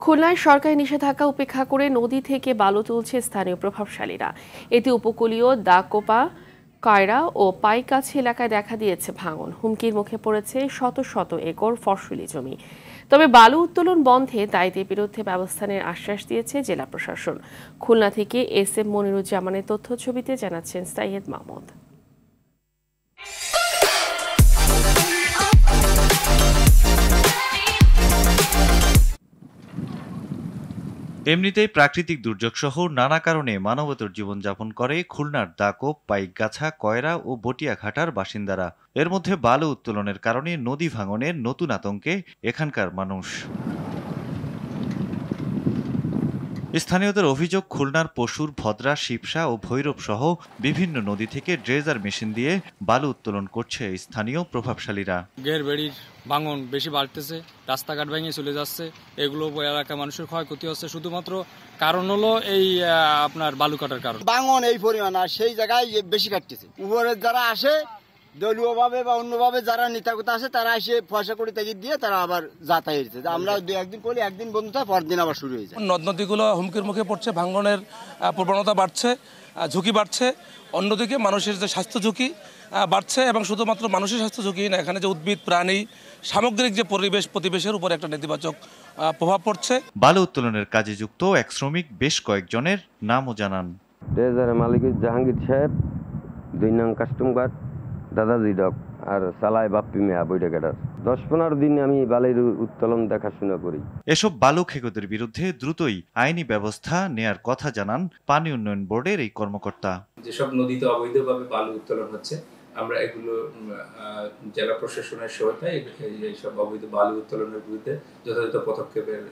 খুলনায় সরকারি নিষেধাজ্ঞা উপেক্ষা করে নদী থেকে বালু তুলছে স্থানীয় প্রভাবশালীরা। এতে উপকূলীয় দাকোপা, কয়রা ও পাইকাছি এলাকায় দেখা দিয়েছে ভাঙন। হুমকির মুখে পড়েছে শত শত একর ফসলি জমি। তবে বালু উত্তোলন বন্ধে দায়ীদের বিরুদ্ধে ব্যবস্থা নেওয়ার আশ্বাস দিয়েছে জেলা প্রশাসন। খুলনা থেকে এস.এম. মনিরুজ্জামানের তথ্যছবিতে জানাচ্ছেন সাইয়েদ মাহমুদ। এমনিতেই প্রাকৃতিক দুর্যোগ সহ নানা কারণে মানবেতর জীবনযাপন করে খুলনার দাকোপ, পাইকগাছা, কয়রা ও বটিয়াঘাটার বাসিন্দারা। এর মধ্যে বালু উত্তোলনের কারণে নদী ভাঙনের নতুন আতঙ্কে এখানকার মানুষ। স্থানীয়দের অভিযোগ, খুলনার পশুর, ভদ্রা, শিবসা ও ভৈরব সহ বিভিন্ন নদী থেকে ড্রেজার মেশিন দিয়ে বালু উত্তোলন করছে স্থানীয় প্রভাবশালীরা। বেড়ির ভাঙন বেশি বাড়তেছে, রাস্তাঘাট ভেঙে চলে যাচ্ছে, এগুলো এলাকার মানুষের ক্ষয়ক্ষতি হচ্ছে। শুধুমাত্র কারণ হলো এই আপনার বালু কাটার কারণ। ভাঙন এই পরিমাণ, আর সেই জায়গায় বেশি কাটতেছে। উপরে যারা আসে দলীয়ভাবে বা অন্যভাবে যারা নেতাকতা আছে তারা এসে পয়সা করে তাগিদ দিয়ে তারা আবার যাতায়াত হচ্ছে। আমরা একদিন করলে একদিন বন্ধ থাকে, পরদিন আবার শুরু হয়ে যায়। নদ নদীগুলো হুমকির মুখে পড়ছে, ভাঙনের প্রবণতা বাড়ছে, ঝুঁকি বাড়ছে। অন্যদিকে মানুষের যে স্বাস্থ্য ঝুঁকি বাড়ছে, এবং শুধুমাত্র মানুষের স্বাস্থ্য ঝুঁকি না, এখানে যে উদ্ভিদ, প্রাণী, সামগ্রিক যে প্রতিবেশের উপর একটা নেতিবাচক প্রভাব পড়ছে। বালু উত্তোলনের কাজে যুক্ত এক শ্রমিক বেশ কয়েকজনের নামও জানান। মালিক জাহাঙ্গীর সাহেব, 2 নং কাস্টমঘাট, দাদাজি ডক, আর সালাই বাপ্পি মেয়া বৈঠাঘাটার। 10-15 দিন আমি বালির উত্তোলন দেখাশোনা করি। এসব বালু খেকোদের বিরুদ্ধে দ্রুতই আইনি ব্যবস্থা নেয়ার কথা জানান পানি উন্নয়ন বোর্ডের এই কর্মকর্তা। যেসব নদীতে অবৈধভাবে বালু উত্তোলন হচ্ছে, আমরা এগুলো জেলা প্রশাসনের সহায়তায় এইসব অবৈধ বালু উত্তোলনের বিরুদ্ধে যথাযথ পদক্ষেপের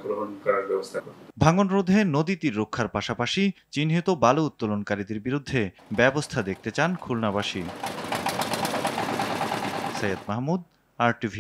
গ্রহণ করার ব্যবস্থা করব। ভাঙন রোধে নদী তীর রক্ষার পাশাপাশি চিহ্নিত বালু উত্তোলনকারীদের বিরুদ্ধে ব্যবস্থা দেখতে চান খুলনাবাসী। সৈয়দ মাহমুদ, RTV।